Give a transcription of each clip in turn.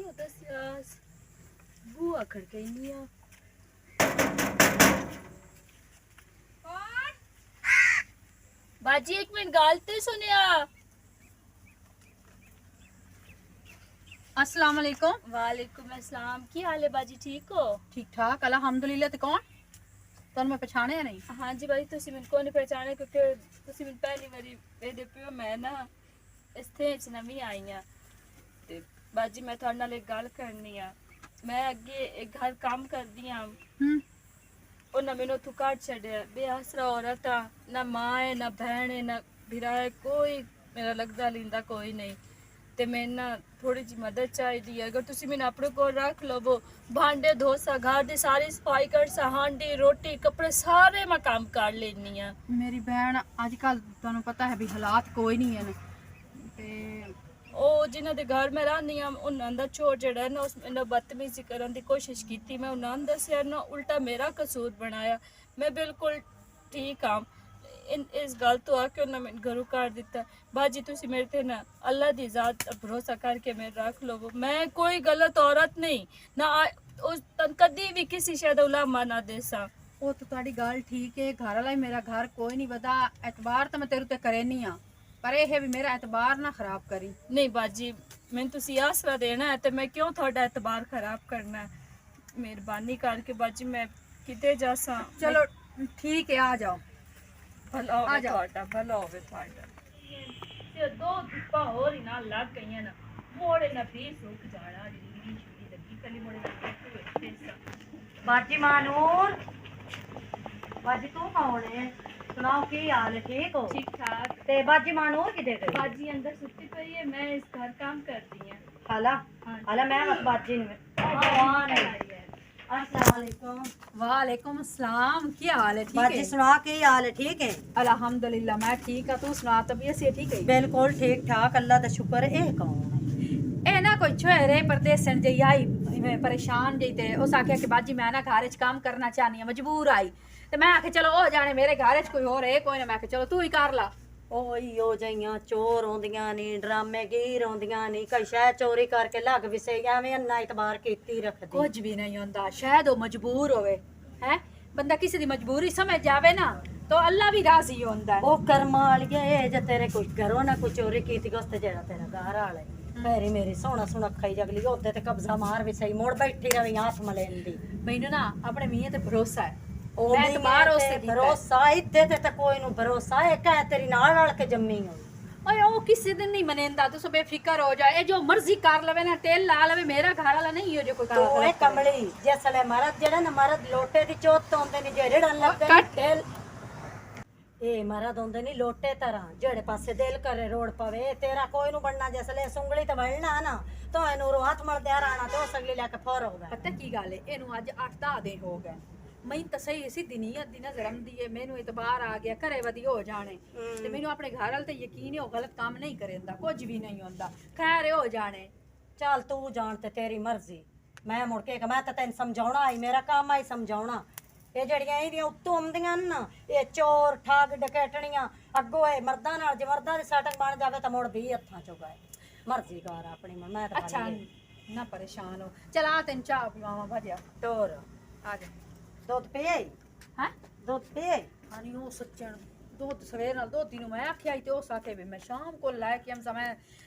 नहीं होता सियास बुआ खड़कनी आ बाजी एक मिनट गालते सुनिया। अस्सलाम वालेकुम। वालेकुम अस्सलाम। की हाल है बाजी, ठीक हो? ठीक ठाक अल्हम्दुलिल्लाह। ते कौन तुम मैं पहचाने नहीं? हाँ जी बाजी, तुसी मैनू को नहीं पहचाने क्योंकि तुसी मैनू पहली बारी वेदे पियो। मैं ना इत्थे च नवीं आई हां ते बाजी मैं थोड़े नाल एक गल करनी आ। मैं अगे एक घर काम करदी हां, उन्हें मैनू उत्थों कट छड्डिया। बेआसरा औरत आ, ना मां है ना बहन है ना भरा है, कोई मेरा लगदा लींदा कोई नहीं। ते मैं ना थोड़ी जी मदद चाहिदी है। अगर तुसी मैनू अपने कोल रख लवो, भांडे धोसा, घर दी सारी सफाई करसा, हांडी रोटी कपड़े सारे मैं काम कर लेनी आ। मेरी बहन अजकल तुहानू पता है भी हालात कोई नहीं है ते ਉਹ ਜਿਨ੍ਹਾਂ ਦੇ ਘਰ ਮੈਂ ਰਹਿੰਦੀ ਹਾਂ ਉਹਨਾਂ ਦਾ ਛੋੜ ਜਿਹੜਾ ਨਾ ਉਸ ਮੈਨੂੰ ਬਦਤਮੀਜ਼ੀ ਕਰਨ ਦੀ ਕੋਸ਼ਿਸ਼ ਕੀਤੀ। ਮੈਂ ਉਹਨਾਂ ਨੂੰ ਦੱਸਿਆ ਨਾ, ਉਲਟਾ ਮੇਰਾ ਕਸੂਰ ਬਣਾਇਆ। ਮੈਂ ਬਿਲਕੁਲ ਠੀਕ ਹਾਂ। ਇਸ ਗੱਲ ਤੋਂ ਆ ਕੇ ਉਹਨਾਂ ਮੈਨੂੰ ਘਰੋਂ ਕੱਢ ਦਿੱਤਾ। ਬਾਜੀ ਤੁਸੀਂ ਮੇਰੇ ਤੇ ਨਾ ਅੱਲਾ ਦੀ ਜ਼ਾਤ ਭਰੋਸਾ ਕਰਕੇ ਮੇਰੇ ਰੱਖ ਲਵੋ। ਮੈਂ ਕੋਈ ਗਲਤ ਔਰਤ ਨਹੀਂ ਨਾ ਉਸ ਕਦੀ ਵੀ ਕਿਸੇ ਸ਼ੈ ਦਾ ਉਲਾਮਾ ਨਾ ਦੇਸਾਂ। ਉਹ ਤਾਂ ਤੁਹਾਡੀ ਗੱਲ ਠੀਕ ਹੈ। घर वाला ही मेरा घर कोई नहीं बता, एतबार तो मैं तेरे ते करे नहीं आ, पर यह है भी मेरा एतबार ना खराब करी। नहीं बाजी, मैंने तुसी आसरा देना है तो मैं क्यों थोड़ा एतबार खराब करना है। मेहरबानी करके बाजी मैं किते जासा। चलो ठीक है, आ जाओ। भला आ होवे जाओ। थोड़ा, भला होवे थोड़ा। ते दो धुप्पा होर ही ना लग गईयां ना, मोड़े ना पीस रुक जाना। डिग्री छुरी लगी कली मोड़े ना पैसा। बाजी मानूर, बाजी तू कौन है? सुनाओ की हाल है, ठीक हो? ठीक ठाक। ते बाजी मानूर किधर गई? बाजी अंदर सुती पई है, मैं इस घर काम करती हूं। हाला हाँ हाला मैं बस बाजी ने अस्सलाम वालेकुम। वालेकुम अस्सलाम। क्या हाल है? ठीक बाजी है सुना की हाल है, ठीक है? अल्हम्दुलिल्लाह मैं ठीक है। तू सुना तबीयत से ठीक है? बिल्कुल ठीक ठाक, अल्लाह दा शुक्र है। ए कौन है? ए ना कोई छोरे परदेसन जई आई परेशान जई ते उस आख्या कि बाजी मैं ना घर च काम करना चाहनी है, मजबूर आई। ते मैं आखे चलो ओ जाने मेरे घर च कोई और है कोई ना, मैं आखे चलो तू ही कर ला। ओही हो जाइयां चोर आउंदियां नी, ड्रामे गीर आउंदियां नी, कई शै चोरी करके लग विसे एवें अन्ना इतबार कीती रखदी। कुछ भी नहीं होंदा, शायद वो मजबूर होवे है। बंदा किसी दी मजबूरी समझ जावे ना तो अल्लाह भी राजी होंदा है। ओ कर्मा वालिए ए जे तेरे कोई घरों ना कोई चोरी कीती गस्ते जेड़ा तेरा घर वाला मेरी मेरी सोना सोना खाई जगली ओदे ते कब्जा मार भी सही मोड़ बैठी रही हाथ मलेंदी। मैनू ना अपने मियां ते भरोसा है। ओ मैं एतबार ते उससे कीता है। भरोसा इत्ते ते कोई नु भरोसा है कह तेरी नाल रल के जम्मी हो। ओए ओ किसी दिन नहीं मनेंदा, तू सब बेफिक्र हो जाए। ए जो मर्जी कर लवे ना, तेल ला लवे, मेरा घर वाला नहीं हो जो कोई तो काम ए कमली जैसले मरद जेड़ा ना मरद लोटे दी चोत तो होंदे नी जेड़े डन लगदे कट। तेल ए मरद होंदे नी लोटे तरह जेड़े पासे दिल करे रोड पवे। तेरा कोई नु बनना जैसले सुंगली ते बनना ना तो एनु रो हाथ मल दे राणा तो सगली लेके फौर हो गए। पता की गल है, एनू अज 8-10 दिन हो गए। मैं तो सही सीधी नीयत दी नजर आंदी है, मैनू इतबार आ गया घरे वधी हो जाने ते मैनू अपने घर वाल ते यकीन है, वो गलत काम नहीं करेंदा, कुछ भी नहीं होंदा। खैर हो जाने चल तू जान ते तेरी मर्जी। मैं मुड़ के मैं तो तेन समझाउणा आई, मेरा काम आई समझाउणा। ये जड़ियां इहदियां उत्तों आउंदियां ना ये चोर ठग डकैटणियां अगों ए मर्दां नाल जे मर्दां दी सैटिंग बन जावे तां मुड़ 20 हत्थां चों गए। मर्जी कर अपनी मैं तो अच्छा ना परेशान हो। चल आ तेन चाह पिवावा भजिया टोर आ जा। दुध पिए हैं दुध पिए हानी ओ सच्चन दुध सवेर नाल दुध दी मैं आख्या ही ते उस आखे भी मैं शाम को लेके हम समय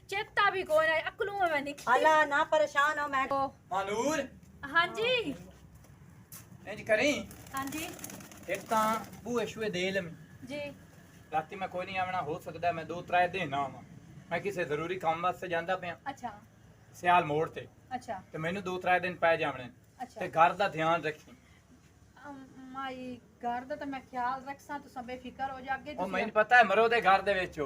चेता भी कोई ना अकलू में मैं निकली। अल्लाह ना परेशान हो मैं मानूर हां जी इंज करी हां जी एक तां बूए शुए दे लम जी। राती मैं कोई नहीं आवना हो सकदा मैं 2-3 दिन आवां। मैं किसी जरूरी काम वास्ते जांदा पिया अच्छा सियाल मोड़ ते अच्छा ते मैनू 2-3 दिन पै जावणे अच्छा। ते घर दा ध्यान रखी। माई घर दा तो मैं ख्याल रखसा, तू सब बेफिक्र हो जा। अगे ओ मैनू पता है मरो दे घर दे विच हो,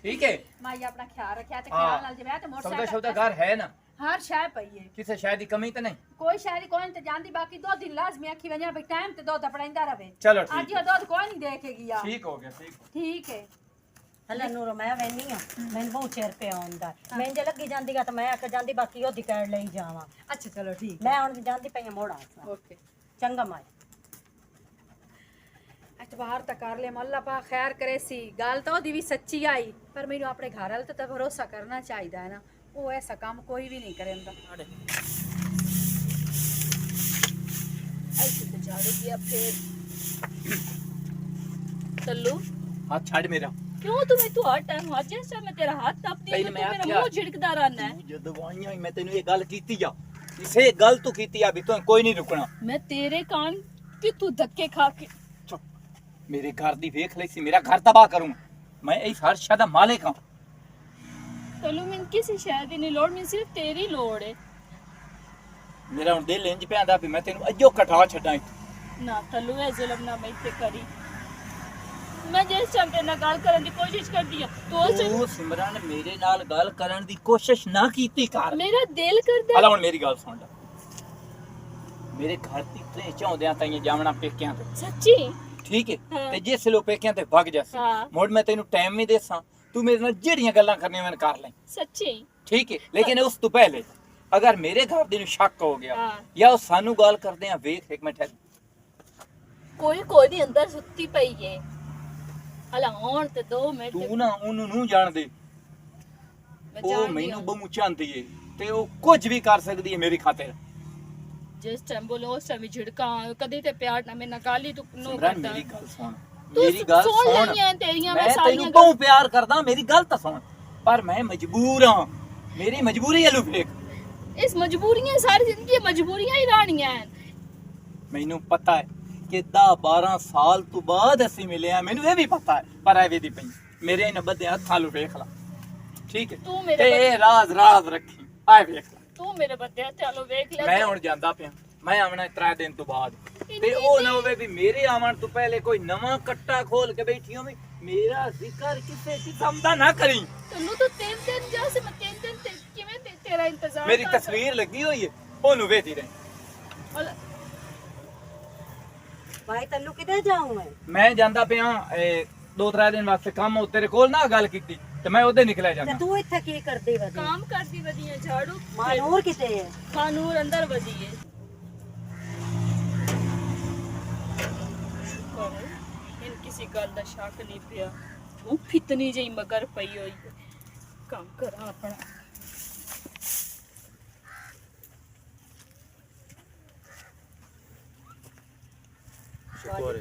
ठीक है? माई अपना ख्याल रखया ते हाँ। ख्याल नाल जे मैं ते सौदा मोटरसाइकिल शौदा घर है ना, हर शय पई है, किसे शायद की कमी तो नहीं? कोई शहरी कोई ते जांदी। बाकी 2 दिन लाजमी आखी वजा भाई टाइम ते दूध अपनाइंदा रवे। चलो आज ठीक ये है, दूध कोई नहीं देखेगी यार। ठीक हो गया, ठीक हो। ठीक है हल्ला नूर मैं वेनी हां मैं बहुत चेर पे आउंदा मैं जे लगी जांदी गा तो मैं आके जांदी बाकी ओदी कैड लई जावां। अच्छा चलो ठीक मैं हुण जांदी पई मोड़ा ओके। चंगा माई एतबार तो कर ले, अल्लाह पाक खैर करे सी। गल तो ओदी भी सच्ची आई, पर मैनू अपने घर वाले ते भरोसा करना चाहिदा है ना। ਉਹ ਐਸਾ ਕੰਮ ਕੋਈ ਵੀ ਨਹੀਂ ਕਰੇਂਦਾ। ऐसे तो झाड़ू दिया फिर तल्लू ਹੱਥ ਛੱਡ ਮੇਰਾ। क्यों तुम्हें तू हर टाइम हर जैसा मैं तेरा हाथ तापती हूं पहले तो मैं मेरा क्या- मुंह झिड़कदा रहना है। ਤੂੰ ਜਦੋਂ ਆਈਆਂ ਸੀ, ਮੈਂ ਤੈਨੂੰ ਇਹ ਗੱਲ ਕੀਤੀ ਆ, ਇਸੇ ਗੱਲ ਤੋਂ ਕੀਤੀ ਆ ਵੀ ਤੂੰ ਕੋਈ ਨਹੀਂ ਰੁਕਣਾ। मैं तेरे कान कि तू धक्के खा के ਚੁੱਪ। ਮੇਰੇ ਘਰ ਦੀ ਵੇਖ ਲਈ ਸੀ, ਮੇਰਾ ਘਰ ਤਬਾਹ ਕਰੂੰ ਮੈਂ। ਇਸ ਹਰ ਸ਼ੈ ਦਾ ਮਾਲਿਕ ਹਾਂ। तल्लू मैं किसी शायद ही नहीं लोड़ मैं सिर्फ तेरी लोड़ है ਮੇਰਾ ਹੁਣ ਦਿਲ ਇੰਜ ਪਿਆਂਦਾ ਵੀ ਮੈਂ ਤੈਨੂੰ ਅੱਜੋ ਕਟਾ ਛੱਡਾਂ ਇੱਥੋਂ। ना तल्लू है जुल्म ना मैं इत्ते करी मैं जिस टाइम तेरे नाल गल करन दी कोशिश करदी हां तो ਤੂੰ ਸਿਮਰਨ ਮੇਰੇ ਨਾਲ ਗੱਲ ਕਰਨ ਦੀ ਕੋਸ਼ਿਸ਼ ਨਾ ਕੀਤੀ ਕਰ। मेरा दिल करदा ਹਲਾ ਹੁਣ ਮੇਰੀ ਗੱਲ ਸੁਣ ਲੈ। ਮੇਰੇ ਘਰ ਦੀ ਤਰੇ ਚਾਹੁੰਦਿਆਂ ਤਾਈਂ ਜਾਵਣਾ ਪੇਕਿਆਂ ਤੇ, सच्ची ਠੀਕ ਹੈ? ਹਾਂ। ਤੇ ਜਿਸ ਲੋ ਪੇਕਿਆਂ ਤੇ ਵਗ ਜਾਸੀ, ਹਾਂ। ਮੁੜ ਮੈਂ ਤੈਨੂੰ ਟਾਈਮ ਵੀ ਦੇਸਾਂ, ਤੂੰ ਮੇਰੇ ਨਾਲ ਜਿਹੜੀਆਂ ਗੱਲਾਂ ਕਰਨੀਆਂ ਮੈਂ ਕਰ ਲੈ, सच्ची ਠੀਕ ਹੈ? ਲੇਕਿਨ ਉਸ ਤੋਂ ਪਹਿਲੇ ਅਗਰ ਮੇਰੇ ਘਰ ਦੇ ਨੂੰ ਸ਼ੱਕ ਹੋ ਗਿਆ ਹਾਂ। ਜਾਂ ਉਹ ਸਾਨੂੰ ਗੱਲ ਕਰਦੇ ਆ, ਵੇਖ ਇੱਕ ਮਿੰਟ कोई नहीं अंदर सुत्ती पई है हला होन ते 2 मिनट ਤੂੰ ਨਾ ਉਹਨੂੰ ਨੂੰ ਜਾਣਦੇ, मैं ਉਹ जान ਮੈਨੂੰ ਬਹੁ ਚਾਹੁੰਦੀ ਏ ਤੇ ਉਹ ਕੁਝ ਵੀ ਕਰ ਸਕਦੀ ਹੈ ਮੇਰੀ ਖਾਤਰ। जिस टाइम बोलो उस टाइम झिड़का कदी ते प्यार ना मैं नकाली तू नो ਸਿਮਰਨ करदा ਮੇਰੀ ਗੱਲ ਸੁਣ, तू ਮੇਰੀ ਗੱਲ सुन ਸੁਣ। लईयां तेरियां मैं ਮੈਂ सारियां ਤੈਨੂੰ ਬਹੁਤ ਪਿਆਰ ਕਰਦਾ, ਮੇਰੀ ਗੱਲ ਤਾਂ ਸੁਣ। ਪਰ ਮੈਂ ਮਜਬੂਰ ਹਾਂ, ਮੇਰੀ ਮਜਬੂਰੀ ਹੈ ਲੁਫੇਕ। इस मजबूरियां सारी जिंदगी मजबूरियां ही रहनियां हैं ਮੈਨੂੰ ਪਤਾ ਹੈ ਕਿ 10-12 ਸਾਲ ਤੋਂ ਬਾਅਦ ਅਸੀਂ ਮਿਲੇ ਆ, ਮੈਨੂੰ ਇਹ ਵੀ ਪਤਾ ਹੈ, ਪਰ ਐਵੇਂ ਦੀ ਪਈ ਮੇਰੇ ਇਹਨਾਂ ਬੱਦੇ ਹੱਥਾਂ ਨੂੰ ਵੇਖ ਲਾ, ਠੀਕ ਹੈ? ਤੂੰ ਮੇਰੇ ਤੇ ਇਹ ਰਾਜ਼ ਰੱਖੀ, ਆ ਵੇਖ ਲਾ। तू मेरे बद्दे चलो देख ले ਮੈਂ ਹੁਣ ਜਾਂਦਾ ਪਿਆ, ਮੈਂ ਆਵਣਾ 3 ਦਿਨ ਤੋਂ ਬਾਅਦ, ਤੇ ਉਹ ਨਾ ਹੋਵੇ ਵੀ ਮੇਰੇ ਆਵਣ ਤੋਂ ਪਹਿਲੇ ਕੋਈ ਨਵਾਂ ਕੱਟਾ ਖੋਲ ਕੇ ਬੈਠੀ ਹੋਵੇ। ਮੇਰਾ ਜ਼ਿਕਰ ਕਿਸੇ ਕਿਸਮ ਦਾ ਨਾ ਕਰੀ। तन्नू तो 3 दिन जा से मैं 3 दिन ते किवें तेरा इंतजार ਮੇਰੀ ਤਸਵੀਰ ਲੱਗੀ ਹੋਈ ਹੈ, ਉਹਨੂੰ ਵੇਖਦੀ ਰਹੀ। ਭਾਈ ਤੈਨੂੰ ਕਿਤੇ ਜਾਉਂ ਮੈਂ ਜਾਂਦਾ ਪਿਆ 2-3 ਦਿਨ ਵਾਸਤੇ ਕੰਮ, ਉਹ ਤੇਰੇ ਕੋਲ ਨਾ ਗੱਲ ਕੀਤੀ ਤੇ ਮੈਂ ਉਹਦੇ ਨਿਕਲਿਆ ਤੇ ਜਾਂਦਾ। ਤੂੰ ਇੱਥੇ ਕੀ ਕਰਦੀ ਵਦੀ? काम करती वदियां झाड़ू ਮਾਨੂਰ ਕਿਤੇ ਹੈ? खानूर अंदर वदी है इन किसी गल दा शक नहीं पिया वो फितनी जई मगर पई होई है। काम करा अपना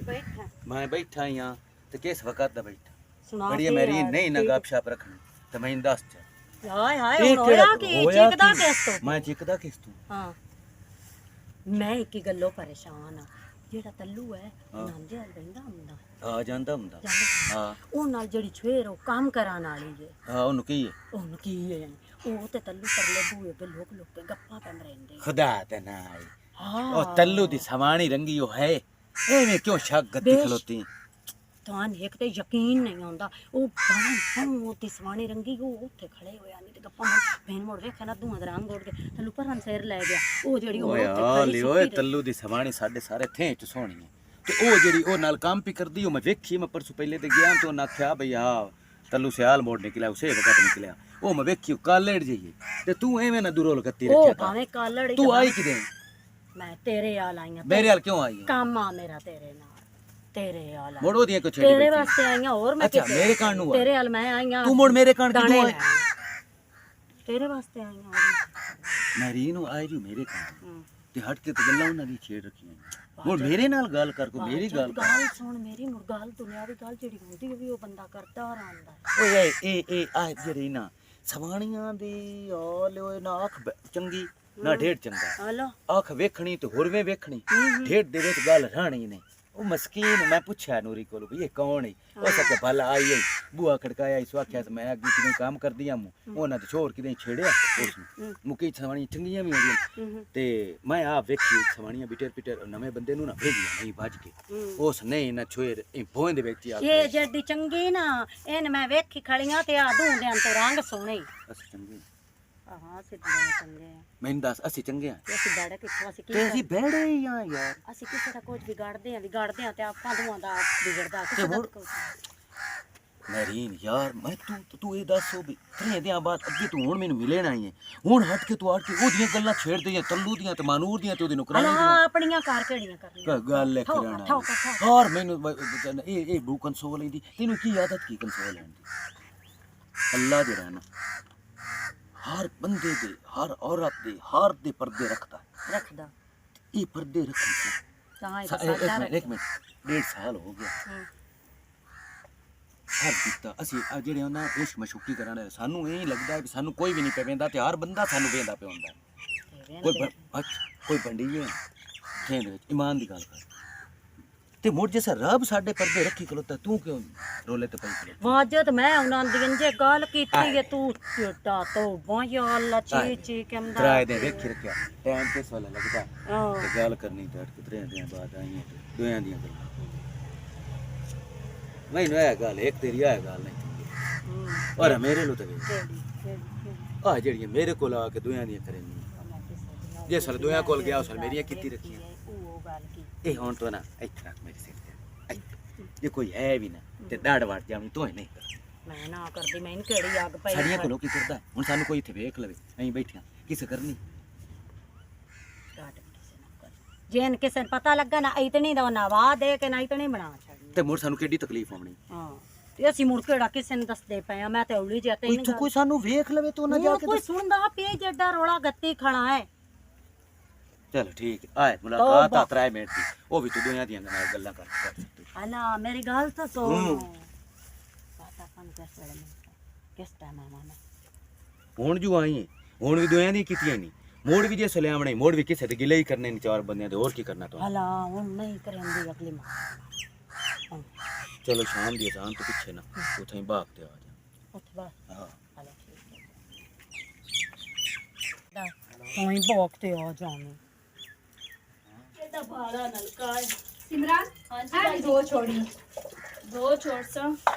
ਬੈਠਾ मैं बैठा यहाँ तो किस वक्त दा बैठा ਸੁਣਾ बड़ी ਕੀ मेरी ਯਾਰ, नहीं ना ਠੀਕ। गपशप रखनी तो मैं दस च ਹਾਏ ਹਾਏ ਇਹ ਹੁਣ ਕਿਹੜਾ ਹੋਇਆ ਕੀ ਹੋਇਆ ਚਿਕਦਾ ਕੀ? ਕਿਸ ਤੋਂ? मैं चिकदा किस तू ਹਾਂ ਮੈਂ ਇੱਕ ਹੀ ਗੱਲੋਂ ਪਰੇਸ਼ਾਨ ਆ। ਜਿਹੜਾ ਤੱਲੂ ਹੈ ਹਾਂ। ਨਾਂਦੇ ਹਲ ਰਹਿੰਦਾ ਹੁੰਦਾ आ जांदा हुंदा ਜਾਂਦਾ। हाँ ਉਹ ਨਾਲ ਜਿਹੜੀ ਛੇਰ ਉਹ ਕੰਮ ਕਰਾਉਣ ਵਾਲੀ ਜੇ, हाँ उन्हों की है ਉਹਨੂੰ ਕੀ ਹੈ ਉਹ ਤੇ ਤੱਲੂ ਪਰਲੇ ਬੂਏ ਤੇ ਲੋਕ ਲੋਕ ਕੇ ਗੱਪਾਂ ਪੈਂ ਰਹਿੰਦੇ। खुदा ते ना आई ਹਾਂ और तल्लू दी सवानी रंगी वो है एवें क्यों शक गद्दी बेश। खलोती ਤੁਹਾਨੂੰ ਇੱਕ ਤੇ ਯਕੀਨ ਨਹੀਂ ਆਉਂਦਾ। ਉਹ ਬਾਹਰ ਉਹ ਤੇ ਸਵਾਣੀ ਰੰਗੀ ਉਹ ਉੱਥੇ ਖੜੇ ਹੋਇਆ ਨਹੀਂ ਤੇ ਗੱਪਾਂ ਮਾਰ ਭੈਣ ਮੁੜ ਵੇਖਿਆ ਨਾ ਧੂਆਂ ਦਾ ਰੰਗ ਉੱਡ ਕੇ ਤੈਨੂੰ ਪਰਾਂ ਸਿਰ ਲੈ ਗਿਆ। ਉਹ ਜਿਹੜੀ ਉਹ ओए ਉੱਥੇ आ ਖੜੀ लियो ओए ਸੁੱਤੀ ਰਹੀ। तल्लू दी सवानी साडे सारे थे च सोहनी है ते ओ जेड़ी ओ नाल काम भी करदी ओ मैं वेखी मैं परसों पहले ते गया तो ना आख्या भई हां तल्लू सियाल मोड़ निकला उसे वक्त निकलिया ओ मैं वेखी कालेड़ जाइए ते तू एवें ना दुरोल गत्ती ਉਹ रखया ਭਾਵੇਂ ਕਾਲੜ ਹੀ तू ਤਾਂ आई किदे ਮੈਂ ਤੇਰੇ ਆਲ ਆਈ ਆ। मेरे हाल क्यों आई है ਕੰਮ ਆ ਮੇਰਾ ਤੇਰੇ ਨਾਲ ਤੇਰੇ ਆਲ ਆ। मोड़ो दिया को छेड़ी ਤੇਰੇ बैठी ਵਾਸਤੇ ਆਈਆਂ ਹੋਰ ਮੈਂ अच्छा ਕਿਤੇ मेरे कान नु ਤੇਰੇ ਹਾਲ ਮੈਂ ਆਈਆਂ तू मोड़ मेरे कान ਦਾਣੇ क्यों ਲੈਣ। ਤੇਰੇ ਵਾਸਤੇ ਆਈਆਂ ਹੋਰ। मेरी नु आई रही मेरे कान ਹੂੰ। ते हट के तो गल्ला उन्हां दी छेड़ रखियां मोड़ मेरे नाल गाल कर को मेरी गाल कर ਗੱਲ ਸੁਣ ਮੇਰੀ ਮੁਰ ਗੱਲ ਦੁਨੀਆ ਦੀ ਗੱਲ ਜਿਹੜੀ ਹੁੰਦੀ ਉਹ ਵੀ ਉਹ ਬੰਦਾ ਕਰਦਾ ਆਉਂਦਾ। ओए ए आ जेड़ी ना सवाणियां दी आल ओए ना अख चंगी ना ढेड चंगा ਹਲੋ अख वेखणी ते होरवे वेखणी ढेड दे विच गल राणी ने ओ मस्कीन मैं पूछया नूरी कोल भी ये कौन है ओ सके भला आई है बुआ खड़काया इस आख्या मैं अगे किने काम कर दिया मु ओना ते छोर किने छेड़या उस मुकी सवाणी चंगियां भी होंदियां ते मैं आ वेखी सवाणियां बिटर पिटर नवे बंदे नु ना भेजिया नहीं भज के उस नहीं ना छोर ए भों दे व्यक्ति आ ਇਹ ਜਿਹੜੀ ਚੰਗੀ ਨਾ ਇਹਨ ਮੈਂ ਵੇਖੀ ਖੜੀਆਂ ਤੇ ਆ ਦੂੰਦਿਆਂ ਤੋਂ ਰੰਗ ਸੋਹਣੇ ਅਸੀਂ ਚੰਗੇ ਹਾਂ ਸਿੱਧੇ ਚੰਗੇ ਆ। ਮੈਨੂੰ ਦੱਸ ਅਸੀਂ ਚੰਗੇ ਆ ਤੇ ਅਸੀਂ ਬੜਾ ਕਿੱਥੋਂ ਅਸੀਂ ਕੀ ਤੇ ਅਸੀਂ ਬਹਿੜੇ ਹੀ ਆ ਯਾਰ ਅਸੀਂ ਕਿਸੇ ਦਾ ਕੁਝ ਵਿਗਾੜਦੇ ਆ ਤੇ ਆਪਾਂ ਦੋਵਾਂ ਦਾ ਵਿਗੜਦਾ ਕਿਸੇ ਦਾ ਹੋਰ? ਕੁਛ। ਨਰੀਨ ਯਾਰ ਮੈਂ ਤੂੰ ਇਹ ਦੱਸੋ ਵੀ ਤਰੇ ਦਿਆਂ ਬਾਅਦ ਅੱਗੇ ਤੂੰ ਹੁਣ ਮੈਨੂੰ ਮਿਲਣ ਆਈ ਹੈ ਹੁਣ ਹਟ ਕੇ ਤੂੰ ਉਹਦੀਆਂ ਗੱਲਾਂ ਛੇੜਦੇ ਆ ਤੱਲੂ ਦੀਆਂ ਤੇ ਮਾਨੂਰ ਦੀਆਂ ਤੇ ਉਹਦੇ ਨੁਕਰਾਂ ਹਾਂ ਦੀਆਂ ਆਪਣੀਆਂ ਕਾਰ ਕਿਹੜੀਆਂ ਕਰਨੀਆਂ ਗੱਲ ਹੈ ਠੋਕ, ਕਰਾਣਾ ਠੋਕ, ਠੋਕ। ਔਰ ਮੈਨੂੰ ਇਹ ਬੂ ਕੰਸੋਲ ਲੈਂਦੀ ਤੈਨੂੰ ਕੀ ਆਦਤ ਕੀ ਕੰਸੋਲ ਲੈਣ ਦੀ ਅੱਲਾ ਦੇ ਰਹਿਣਾ ਹਰ ਬੰਦੇ ਦੇ, ਹਰ ਔਰਤ ਦੇ, ਹਰ ਦੇ ਪਰਦੇ ਰੱਖਦਾ ਹੈ। ਰੱਖਦਾ ਇਹ ਪਰਦੇ ਰੱਖੀ ਸੀ। ਤਾਂ ਇਹ ਇੱਕ ਮਿੰਟ 1.5 ਸਾਲ ਹੋ ਗਿਆ ਹਰ ਕੀਤਾ ਅਸੀਂ ਆ ਜਿਹੜੇ ਉਹਨਾਂ ਇਸ਼ਕ ਮਸ਼ੂਕੀ ਕਰਨ ਵਾਲੇ ਸਾਨੂੰ ਇਹ ਲੱਗਦਾ ਹੈ ਵੀ ਸਾਨੂੰ ਕੋਈ ਵੀ ਨਹੀਂ ਪਵੇਂਦਾ ਤੇ ਹਰ ਬੰਦਾ ਸਾਨੂੰ ਵੇਂਦਾ ਪਿਆ ਹੁੰਦਾ ਕੋਈ ਬੰਡੀ ਹੈ ਠੇਂਦ ਵਿੱਚ ਇਮਾਨ ਦੀ ਗੱਲ ਕਰ ਤੇ ਮੁੜ ਜਿਸਾ ਰੱਬ ਸਾਡੇ ਪਰਦੇ ਰੱਖੀ ਖਲੋਤਾ ਤੂੰ ਕਿਉਂ ਰੋਲੇ ਤੇ ਪਈ ਖਲੋਤਾ ਵਾਜਤ ਮੈਂ ਉਹਨਾਂ ਦੀ ਇੰਜੇ ਗੱਲ ਕੀਤੀ ਹੈ ਤੂੰ ਚਿੱਟਾ ਤੋਂ ਬਾਇਆ ਅੱਲਾ ਚੀ ਚੀ ਕਹਿੰਦਾ ਤਰਾਏ ਦੇ ਵੇਖੀ ਰੱਖਿਆ ਟਾਈਮ ਕਿਸ ਵੇਲੇ ਲੱਗਦਾ ਹਾਂ ਤੇ ਗੱਲ ਕਰਨੀ ਤੇ ਕਿਤਰੇ ਦਿਨ ਬਾਅਦ ਆਈਆਂ ਤੇ ਦੋਆਂ ਦੀਆਂ ਗੱਲਾਂ ਮੈਨੂੰ ਇਹ ਗੱਲ ਇੱਕ ਤੇਰੀ ਇਹ ਗੱਲ ਨਹੀਂ ਔਰ ਮੇਰੇ ਨੂੰ ਤੇ ਆ ਜਿਹੜੀਆਂ ਮੇਰੇ ਕੋਲ ਆ ਕੇ ਦੋਆਂ ਦੀਆਂ ਕਰਨੀ ਜੇ ਸਰ ਦੋਆਂ ਕੋਲ ਗਿਆ ਉਸ ਮੇਰੀਆਂ ਕੀਤੀ ਰੱਖੀਆਂ ਉਹ ਗੱਲ ਕੀ ਇਹ ਹੁਣ ਤੋਂ ਨਾ ਇੱਥੇ ਰੱਖ ਮੇਰੇ ਸਿਰ ਤੇ ਜੇ ਕੋਈ ਹੈ ਵੀ ਨਾ ਤੇ ਦਾੜ ਵੜ ਜਾਵੀਂ ਤੂੰ ਨਹੀਂ ਮੈਂ ਨਾ ਕਰਦੀ ਮੈਨੂੰ ਕਿਹੜੀ ਅੱਗ ਪਈ ਸਾਡੀਆਂ ਕੋਲੋਂ ਕੀ ਕਰਦਾ ਹੁਣ ਸਾਨੂੰ ਕੋਈ ਇੱਥੇ ਵੇਖ ਲਵੇ ਅਸੀਂ ਬੈਠਿਆਂ ਕਿਸੇ ਕਰਨੀ ਜੇਨ ਕਿਸੇ ਨੂੰ ਪਤਾ ਲੱਗਾ ਨਾ ਇਤਨੀ ਦਾ ਨਵਾ ਦੇ ਕੇ ਨਾ ਇਤਨੀ ਬਣਾ ਛੱਡਣੀ ਤੇ ਮੁੜ ਸਾਨੂੰ ਕਿੱਡੀ ਤਕਲੀਫ ਆਉਣੀ ਹਾਂ ਤੇ ਅਸੀਂ ਮੁੜ ਕਿਹੜਾ ਕਿਸੇ ਨੂੰ ਦੱਸਦੇ ਪਏ ਆ ਮੈਂ ਤੇ ਔਲੀ ਜਾਂਦੇ ਨਹੀਂ ਇੱਥੋਂ ਕੋਈ ਸਾਨੂੰ ਵੇਖ ਲਵੇ ਤੂੰ ਨਾ ਜਾ ਕੇ ਕੋਈ ਸੁਣਦਾ ਪਿਆ ਜੱਡਾ ਰੋਲਾ ਗੱਤੀ ਖਾਣਾ ਹੈ ਚਲ ਠੀਕ ਆਏ ਮੁਲਾਕਾਤ ਆ 3 ਮਿੰਟ ਦੀ ਉਹ ਵੀ ਤੂੰ ਦੋਆਂ ਦੀਆਂ ਨਾਲ ਗੱਲਾਂ ਕਰ ਅਲਾ ਮੇਰੀ ਗੱਲ ਤਾਂ ਸੁਣ ਪਤਾ ਕਨ ਕਿਸ ਟਾਈਮ ਆਵਾਂ ਹੁਣ ਜੋ ਆਈ ਹੈ ਹੁਣ ਵੀ ਦੋਆਂ ਦੀ ਕੀਤੀਆਂ ਨਹੀਂ ਮੋੜ ਵੀ ਜੇ ਸਲਾਮਣੇ ਮੋੜ ਵੀ ਕਿਸੇ ਤੇ ਗਿਲੇ ਹੀ ਕਰਨੇ ਨੇ 4 ਬੰਦਿਆਂ ਦੇ ਹੋਰ ਕੀ ਕਰਨਾ ਤੂੰ ਅਲਾ ਹੁਣ ਨਹੀਂ ਕਰਾਂਦੀ ਅਗਲੀ ਮਾਂ ਚਲੋ ਸ਼ਾਮ ਦੀ ਅਜ਼ਾਨ ਤੋਂ ਪਿੱਛੇ ਨਾ ਉੱਥੇ ਹੀ ਬਾਗ ਤੇ ਆ ਜਾ ਉੱਥੇ ਬਾ ਹਾਂ ਅਲਾ ਠੀਕ ਹੈ ਤੂੰ ਹੀ ਬਾਗ ਤੇ ਆ ਜਾਵੇਂ ਇਹਦਾ ਭਾਰਾ ਨਲਕਾ ਹੈ सिमरन ਹਾਂਜੀ हाँ ਬਾਜੀ दो छोड़ी ਦੋ ਛੋੜਸਾਂ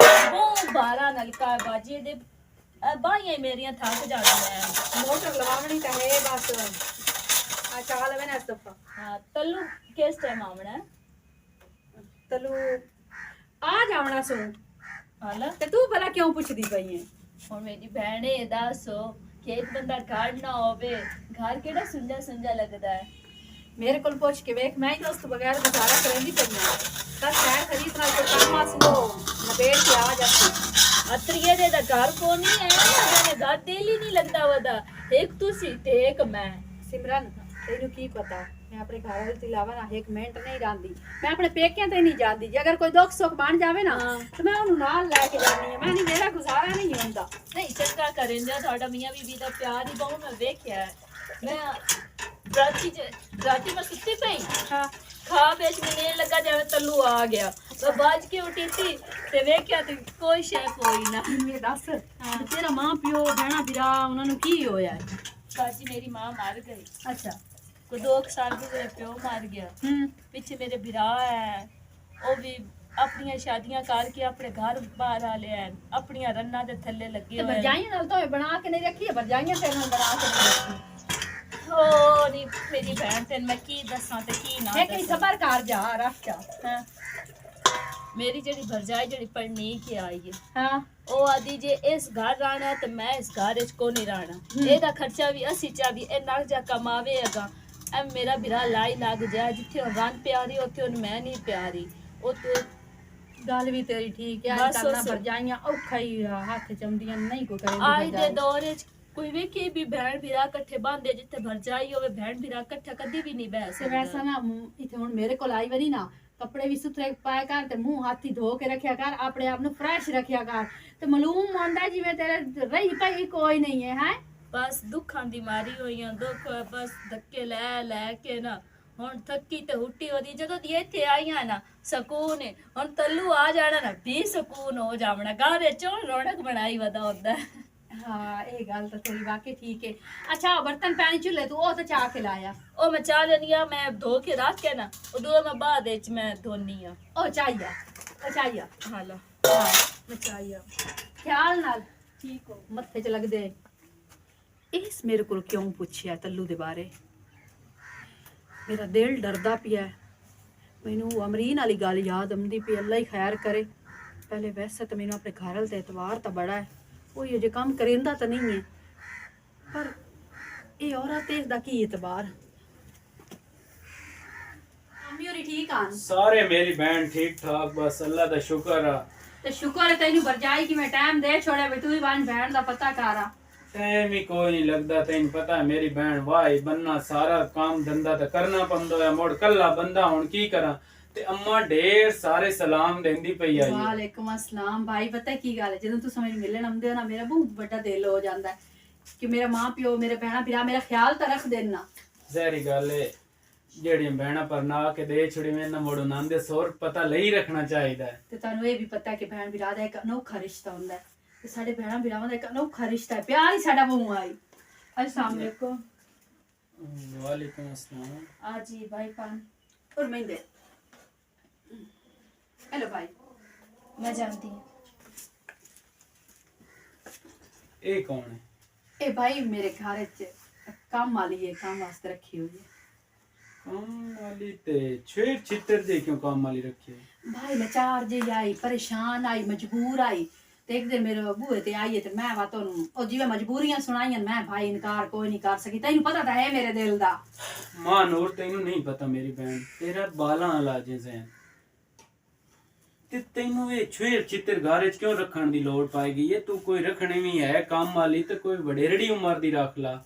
ਉਹ ਭਾਰਾ ਨਲਕਾ ਹੈ ਬਾਜੀ ਦੇ ਬਾਈਆਂ ਮੇਰੀਆਂ ਥੱਕ ਜਾਂਦੀਆਂ मोटर लवावनी का है बस अच्छा लवे ना दफा ਹਾਂ ਤੱਲੂ ਕਿਸ ਟਾਈਮ ਆਉਣਾ ਹੈ तलू आ जावना सो ਹਾਲਾ ते तू भला क्यों पूछदी पई है ਹੁਣ ਮੇਰੀ ਭੈਣੇ ਦੱਸੋ ਕਿ ਇੱਕ ਬੰਦਾ ਘਰ ਨਾ ਹੋਵੇ ਘਰ ਕਿਹੜਾ ਸੁੰਝਾ ਸੁੰਝਾ ਲੱਗਦਾ ਹੈ मेरे को पूछ के वेख मैं ही दोस्त बगैर गुजारा करेंदी पई है कल शहर खरीद ना कोई काम आस लो नबेड़ के आ जाती ਅਤਰੀਏ ਦੇ ਦਾ ਘਰ ਕੋ ਨਹੀਂ ਹੈ ਉਹਨੇ ਘਰ ਦਿਲ ਹੀ ਨਹੀਂ ਲੱਗਦਾ ਵਦਾ ਇੱਕ ਤੁਸੀਂ ਤੇ ਇੱਕ ਮੈਂ सिमरन तेनू की पता मैं अपने घर वाले तो इलावा ना एक मिनट नहीं रहंदी मैं अपने पेकियां ते नहीं जांदी जे अगर कोई दुख सुख बन जावे ना तो मैं ओनू नाल लेके जानी है मैं नहीं मेरा गुजारा नहीं होंदा ਨਹੀਂ ਚੰਗਾ ਕਰਿੰਦਾ ਤੁਹਾਡਾ ਮੀਆਂ ਬੀਬੀ ਦਾ ਪਿਆਰ ਹੀ ਬਹੁਤ ਮੈਂ ਵੇਖਿਆ ਹੈ। ਮੈਂ ਰਾਤੀ ਮੈਂ ਸੁੱਤੀ ਪਈ हां ਖਾ ਵਿੱਚ ਮੈਨੂੰ ਲੱਗਾ ਜਿਵੇਂ ਤੱਲੂ ਆ ਗਿਆ ਮੈਂ ਬਾਜ ਕੇ ਉੱਠੀ ਸੀ ਤੇ ਵੇਖਿਆ ਤੇ ਕੋਈ ਸ਼ੈ ਕੋਈ ਨਾ ये दस तेरा मां पियो बहना बिरा उन्हां नु की होया है ਬਾਜੀ ਮੇਰੀ ਮਾਂ ਮਰ ਗਈ अच्छा ਕੋਈ 2 ਸਾਲ ਦੀ ਮੇਰੇ ਪਿਓ ਮਰ ਗਿਆ ਪਿੱਛੇ ਮੇਰੇ ਭਰਾ ਹੈ ਉਹ ਵੀ ਆਪਣੀਆਂ ਸ਼ਾਦੀਆਂ ਕਰਕੇ ਆਪਣੇ ਘਰ ਬਾਹਰ ਆ ਲਿਆ ਹੈ ਆਪਣੀਆਂ ਰੰਨਾਂ ਦੇ ਥੱਲੇ ਲੱਗੇ ते ਹੋਏ बरजाइयां नाल तो बना के नहीं रखी है बरजाइयां तेरे नाल बना के नहीं रखी ਹੋ ਨੀ ਮੇਰੀ ਭੈਣ ਤੈਨੂੰ ਮੈਂ ਕੀ ਦੱਸਾਂ ਤੇ ਕੀ ਨਾ है कि ਦੱਸਾਂ सबर कर जा रख जा ਹੈਂ। ਮੇਰੀ ਜਿਹੜੀ ਭਰਜਾਈ ਜਿਹੜੀ ਪੜ੍ਹਨੀ ਕੇ ਆਈ ਹੈ हां ਉਹ ਆਦੀ ਜੇ ਇਸ ਘਰ ਰਹਿਣਾ ਤੇ ਮੈਂ ਇਸ ਘਰ ਵਿੱਚ ਕੋ ਨਹੀਂ ਰਹਿਣਾ ਇਹਦਾ ਖਰਚਾ ਵੀ ਅਸੀਂ ਚਾਹੀ ਇਹ ਨਾਲ ਜਾ ਕਮਾਵੇਗਾ ਐ ਮੇਰਾ ਬਿਰਾ ਲਾਈ ਲੱਗ ਜਾ ਜਿੱਥੇ ਉਹ ਰੰਨ ਪਿਆਰੀ ਉੱਥੇ ਉਹਨੂੰ ਮੈਂ ਨਹੀਂ ਪਿਆਰੀ ਉਹ ਤੇ गल भी तेरी ठीक है बस करना उस- बरजाइयां औखा ही हाथ चमदियां नहीं को करे ਆਈ ਦੇ ਦੌਰ ਵਿੱਚ ਕੋਈ ਵੇਖੇ ਵੀ ਭੈਣ ਭਰਾ ਇਕੱਠੇ ਬੰਦੇ ਜਿੱਥੇ ਭਰਜਾਈ ਹੋਵੇ ਭੈਣ ਭਰਾ ਇਕੱਠਾ ਕਦੀ ਵੀ ਨਹੀਂ ਬਹਿ ਤੇ ਵੈਸਾ ਸਕਦਾ ਨਾ ਇਥੇ ਹੁਣ ਮੇਰੇ ਕੋਲ ਆਈ ਵਰੀ ਨਾ ਕੱਪੜੇ ਵੀ ਸੁਥਰੇ ਪਾਇਆ ਕਰ ਤੇ ਮੂੰਹ ਹੱਥੀ ਧੋ ਕੇ ਰੱਖਿਆ ਕਰ ਆਪਣੇ ਆਪ ਨੂੰ ਫਰੈਸ਼ ਰੱਖਿਆ ਕਰ ਤੇ ਮਾਲੂਮ ਹੁੰਦਾ ਜਿਵੇਂ ਤੇਰੇ ਰਹੀ ਪਈ ਕੋਈ ਨਹੀਂ ਹੈ ਬਸ ਦੁੱਖਾਂ ਦੀ ਮਾਰੀ ਹੋਈਆਂ ਦੁੱਖ ਬਸ ਧੱਕੇ ਲੈ ਲੈ ਕੇ ਨਾ ਹੁਣ ਥੱਕੀ ਤੇ ਹੁੱਟੀ ਉਹਦੀ ਜਦੋਂ ਦੀ ਇੱਥੇ ਆਈਆਂ ਨਾ ਸਕੂਨ ਹੈ ਹੁਣ ਤੱਲੂ ਆ ਜਾਣਾ ਨਾ ਵੀ ਸਕੂਨ ਹੋ ਜਾਵਣਾ ਘਰ ਵਿੱਚ ਰੌਣਕ ਬਣਾਈ ਵਦਾ ਹੁੰਦਾ ਹਾਂ ਇਹ ਗੱਲ ਤਾਂ ਤੇਰੀ ਵਾਕਈ ਠੀਕ ਹੈ ਅੱਛਾ ਬਰਤਨ ਪਾਣੀ ਚੁੱਲੇ ਤੂੰ ਉਹ ਤਾਂ ਚਾਹ ਕੇ ਲਾਇਆ ਉਹ ਮੈਂ ਚਾਹ ਲੈਣੀ ਆ ਮੈਂ ਧੋ ਕੇ ਰੱਖ ਕੇ ਨਾ ਉਦੋਂ ਮੈਂ ਬਾਅਦ ਵਿੱਚ ਮੈਂ ਧੋਨੀ ਆ ਉਹ ਚਾਹੀਆ ਚਾਹੀਆ ਹਾਲਾ ਹਾਂ ਮੈਂ ਚਾਹੀਆ ਖਿਆਲ ਨਾਲ ਠੀਕ ਹੋ ਮੱਥੇ 'ਚ ਲੱਗਦੇ ਇਸ ਮੇਰੇ ਕੋਲ ਕਿਉਂ ਪੁੱਛਿਆ ਤੱਲੂ ਦੇ ਬਾਰੇ ਮੇਰਾ ਦਿਲ ਡਰਦਾ ਪਿਆ ਹੈ। ਮੈਨੂੰ ਅਮਰੀਨ ਵਾਲੀ ਗੱਲ ਯਾਦ ਆਉਂਦੀ ਪਈ ਅੱਲਾ ਹੀ ਖੈਰ ਕਰੇ ਪਹਿਲੇ ਵੈਸੇ ਤਾਂ ਮੈਨੂੰ ਆਪਣੇ ਘਰ ਵਾਲੇ ਤੇ ਇਤਵਾਰ ਤਾਂ ਬੜਾ ਹੈ ਉਹ ਇਹ ਕੰਮ ਕਰਿੰਦਾ ਤਾਂ ਨਹੀਂ ਹੈ ਪਰ ਇਹ ਔਰਤ ਇਸ ਦਾ ਕੀ ਇਤਬਾਰ ਮੰਮੀ ਹੋਰੀ ਠੀਕ ਆ सारे मेरी बहन ठीक ठाक बस अल्लाह का शुक्र है ਤੇ ਸ਼ੁਕਰ ਹੈ ਤੈਨੂੰ ਵਰਜਾਈ ਕਿ ਮੈਂ ਟਾਈਮ ਦੇ ਛੋੜਿਆ ਵੀ ਤੂੰ ਹੀ ਬਣ ਭੈਣ ਦਾ ਪਤਾ ਕਰ ਆ टाइम ही कोई नहीं लगता। तेन पता है मेरी बहन वाई बनना सारा काम धंधा तो करना पौंदा है, मुड़ कल्ला बंदा हुन की करा। ते अम्मा ढेर सारे सलाम देंदी पई आई। वालेकुम अस्सलाम भाई। पता है की गल है, ਜਦੋਂ ਤੁਸੀਂ ਮੈਨੂੰ ਮਿਲਣ ਆਉਂਦੇ ਹੋ ਨਾ ਮੇਰਾ ਬਹੁਤ ਵੱਡਾ ਦਿਲ ਹੋ ਜਾਂਦਾ ਹੈ ਕਿ ਮੇਰਾ ਮਾਂ ਪਿਓ ਮੇਰੇ ਭੈਣਾਂ ਭਰਾ ਮੇਰਾ ਖਿਆਲ ਤਾਂ ਰੱਖਦੇ ਨੇ ਨਾ। ਜ਼ਹਿਰੀ ਗੱਲ ਹੈ ਜਿਹੜੀਆਂ ਬਹਿਣਾ ਪਰ ਨਾ ਕੇ ਦੇ ਛੁੜੀ ਮੈਂ ਨਾ ਮੋੜੋ ਨਾਂਦੇ ਸੌਰ ਪਤਾ ਲਈ ਰੱਖਣਾ ਚਾਹੀਦਾ ਹੈ। ਤੇ ਤੁਹਾਨੂੰ ਇਹ ਵੀ ਪਤਾ ਹੈ ਕਿ ਭੈਣ ਭਰਾ ਦਾ ਇੱਕ ਅਨੋਖਾ ਰਿਸ਼ਤਾ ਹੁੰਦਾ ਹੈ ਤੇ ਸਾਡੇ ਭੈਣਾਂ ਭਰਾਵਾਂ ਦਾ ਇੱਕ ਅਨੋਖਾ ਰਿਸ਼ਤਾ ਹੈ। ਪਿਆਰ ਹੀ ਸਾਡਾ ਬਹੂ ਆਈ। अस्सलाम वालेकुम। वालेकुम अस्सलाम। आजी भाई पान और मैं दे हेलो भाई। मैं जानती हूँ ये कौन है? ए भाई मेरे घर च काम वाली है, काम वास्ते रखी हुई है। काम वाली ते छेड़ चित्र दे क्यों काम वाली रखी है? भाई लाचार जी आई, परेशान आई, मजबूर आई ते एक दिन मेरे बूहे ते आई है ते मैं वा तोनू ओ जिवें मजबूरियां सुनाईयां मैं भाई इनकार कोई नहीं कर सकी। तैनू पता तो है मेरे दिल दा। मां नूर तेनू नहीं पता मेरी बहन तेरा बाला लाजे जैन ते तेनू ये छेड़ चित्र घारे च क्यों रखण दी लोड़ पाई गई है? तू कोई रखने भी है काम वाली ते कोई वडेरड़ी उम्र दी रख ला।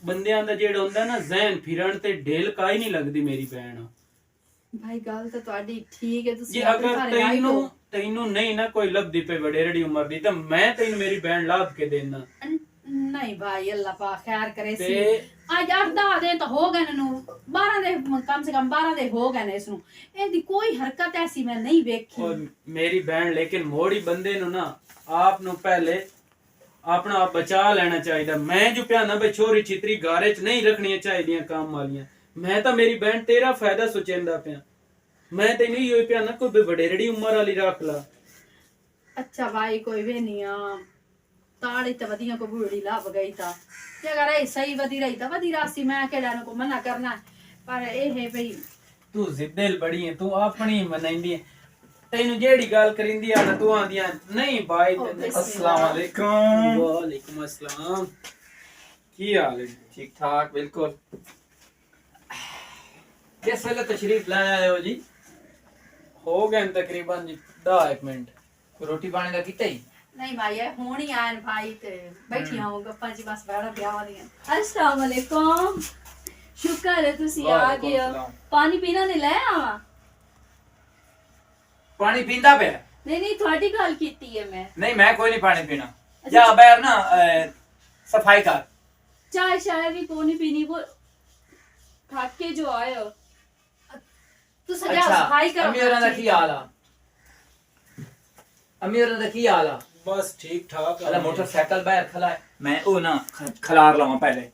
ਬੰਦਿਆਂ ਦਾ ਜਿਹੜਾ ਹੁੰਦਾ ਨਾ ਜ਼ਹਿਨ ਫਿਰਨ ਤੇ ਢੇਲ ਕਾਈ ਨਹੀਂ ਲੱਗਦੀ ਮੇਰੀ ਭੈਣ। भाई गल तो ਤੁਹਾਡੀ ठीक है। ਜੇ ਅਗਰ ਤੈਨੂੰ ਨਹੀਂ ਨਾ ਕੋਈ ਲੱਭਦੀ ਪਈ ਵਡੇਰੜੀ ਉਮਰ ਦੀ ਤਾਂ ਮੈਂ ਤੈਨੂੰ ਮੇਰੀ ਭੈਣ ਲੱਭ ਕੇ ਦੇਣਾ। नहीं भाई अल्लाह पाक खैर करे सी। ते आज 8-10 दिन तो हो गए नू 12 दे कम से कम 12 दे हो गए ने इसनु। ਇਹਦੀ ਕੋਈ ਹਰਕਤ ਐਸੀ ਮੈਂ ਨਹੀਂ ਵੇਖੀ। और मेरी बहन लेकिन मोड़ी बंदे नु ना आप नु पहले अपना आप बचा लेना चाहिए। मैं जो प्या ना बे छोरी छितरी गारे च नहीं रखनी चाहिए काम वालियां। मैं तो मेरी बहन तेरा फायदा सोचेंदा प्या। मैं ते नहीं होई प्या ना कोई वडेरड़ी उम्र वाली रख ला। अच्छा भाई कोई भी नहीं आ ताड़ी तो वधिया को बूढ़ी लभ गई था। जे अगर ये सही वधी रही तो वधी रासी मैं केड़ा को मना करना पर ए है भाई तू जिद्दिल बड़ी है तू अपनी मनाइंदी है। तैनू जेड़ी गल करिंदी आ ना तू आंदियां नहीं भाई। अस्सलाम वालेकुम। वालेकुम अस्सलाम। की हाल है? ठीक ठाक बिल्कुल। किस वेले तशरीफ लाए आए हो जी? हो गए तकरीबन 10 मिनट। रोटी पानी का किता ही? नहीं भाई ये हुण ही आए भाई ते बैठी हूं गप्पा जी बस बड़ा ब्याह वाली। अस्सलाम वालेकुम। शुक्र है तुसी आ गए हो। पानी पीना नहीं ले आवा? पानी पींदा पे? नहीं नहीं थोड़ी गल कीती है मैं। नहीं मैं कोई नहीं पानी पीना। जा बाहर ना सफाई कर। चाय शाय भी कोई नहीं पीनी वो थक के जो आए हो। तू सजा सफाई कर। अमीर दा की हाल आ? अमीर दा की हाल आ? बस ठीक ठाक। अरे मोटरसाइकिल बाहर खला है मैं ओ ना खलार लावां पहले।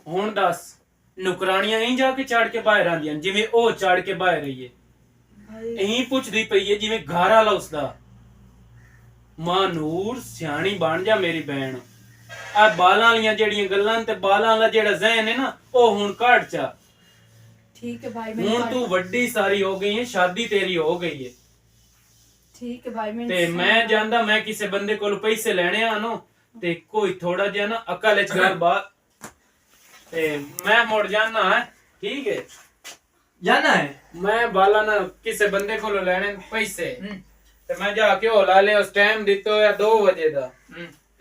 हुन दस नुकरानियां ही जाके चढ़ के बाहर आंदियां जिवें ओ चढ़ के बाहर रही है। यही पुछदी पई है जिवें घर वाला उसदा। मां नूर सियाणी बन जा मेरी बहन। आ बालां वालियां जेड़ियां गल्लां ते बालां वाला जेड़ा ज़हन है ना ओ हुन काट चा। ठीक है भाई हुन तू वड्डी सारी हो गई है शादी तेरी हो गई है। ठीक है भाई ते मैं जानदा मैं किसी बंदे कोल पैसे लेने आनो ते कोई थोड़ा जिहा ना अकल च गल बात ते मैं मुड़ जाना है। ठीक है जाना है? मैं बाला ना किसी बंदे कोल लेने पैसे ते मैं जाके हो ला ले उस टाइम दितो या 2 बजे दा।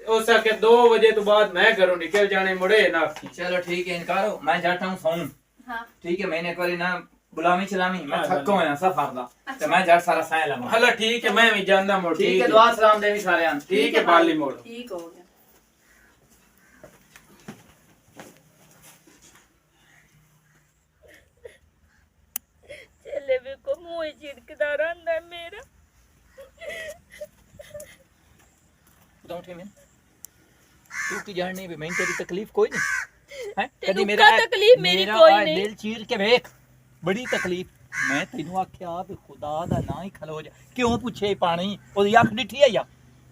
हो सके 2 बजे तो बाद मैं घरों निकल जाने मुड़े ना। चलो ठीक है इनकार हो मैं जाता हूं सोऊं। हां ठीक है मैंने एक बारी ना बुलावी चलावी मैं थक्को होया सफर दा ते मैं जट सारा सह लवा। हला ठीक है मैं भी जानदा मोड़। ठीक है दुआ सलाम देवी सारे आन। ठीक है बाली मोड़। ठीक हो गया। चले भी को मुंह झिड़कदा रहंदा है मेरा। बताऊं थे मैं तू की जाननी भी मैं तेरी तकलीफ कोई नहीं है। तेनू का तकलीफ मेरी कोई नहीं। दिल चीर के देख बड़ी तकलीफ। मैं तेनू आख्या भी खुदा दा ना ही खलो जा क्यों पूछे पानी ओदी अख डिठी है या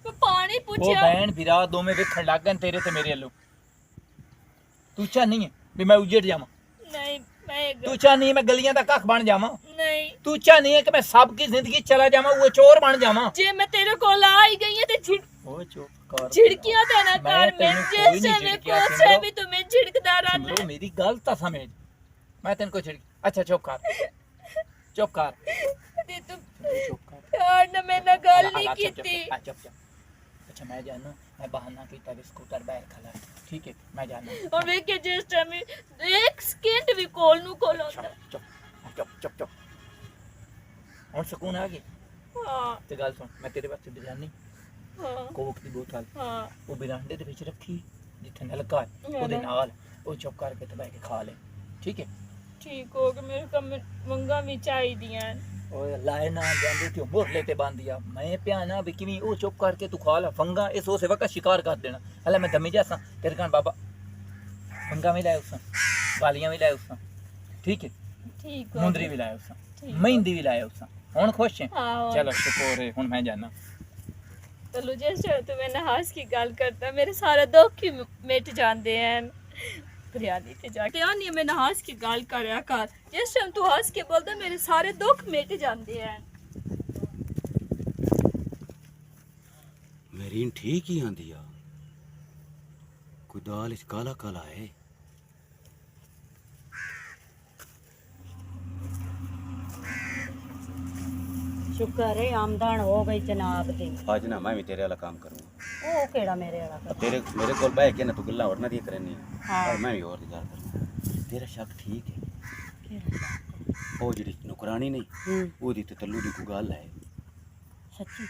मैं पानी ओ पूछया। बहन बिरा दोवें वेखण लग गए तेरे ते मेरे अल्लो। तू चाहनी है भी मैं उजड़ जावां? नहीं मैं तू चाहनी है मैं गलियां दा कख बन जावां? नहीं। तू चाहनी है कि मैं सबकी जिंदगी चला जावां वो चोर बन जावां? जे मैं तेरे कोल आई गई है ते ओ चुप कर झिड़कियां ते ना मैं कर। मैं तेनू कोई जैसे नहीं में झिड़किया, को से सिमरो। भी तुम्हें झिड़कदा रहना सिमरो मेरी गल ता समझ मैं तेन को झिड़क। अच्छा चुप कर चुप कर ते तुम चुप कर। यार ना मैं ना गल नहीं चुप, चुप, कीती। चुप, चुप। अच्छा मैं जाना, मैं बहाना किया भी स्कूटर बाहर खड़ा है, ठीक है मैं जाना। और वे के जिस टाइम एक सेकंड भी कॉल नु कॉल होता। चुप चुप चुप चुप। और सुकून आ गया। हाँ ते गल सुन, मैं तेरे वास्ते बिरयानी हाँ कोक दी बोतल हाँ वो बिरांडे दे विच रखी जिथे नलका है ओदे नाल वो चुप करके ते बैठ के खा ले, ठीक है। ठीक हो गया, मेरे को मंगा भी चाहिए। ओए लाए ना जांदे ते मोरले ते बांधिया मैं प्याना भी किवी ओ चुप करके तू खा ला फंगा इस उसे वक्त शिकार कर देना। हला मैं दमी जैसा तेरे कान बाबा फंगा भी लाए उसा, गालियां भी लाए उसा, ठीक है, ठीक हो मुंदरी भी लाए उसा, ठीक मेहंदी भी लाए उसा। हुन खुश है? हाँ चलो शुक्र है, हुन मैं जाना। चलो जैसे तो मैं नहास की गल करता मेरे सारे दुख ही मिट जाते हैं। बिरयानी ते जाके आनी मैं नहास की गल करया कर, जिस टाइम तू हंस के बोलदा मेरे सारे दुख मिट जाते हैं। मेरी ठीक ही आंदी आ, कोई दाल इच काला काला है। शुक्र है आमदन हो गई जनाब दी। आज ना मैं भी तेरे वाला काम करूंगा। ਉਹ ਕਿਹੜਾ ਮੇਰੇ ਵਾਲਾ अब तेरे मेरे को बह के ना तू गल्ला और ना दी करनी हाँ। और मैं भी और दी गल करना। तेरा शक ठीक है, ਕਿਹੜਾ ओ जी नौकरानी नहीं ਹੂੰ ओदी ते तल्लू दी कोई गल है। ਸੱਚੀ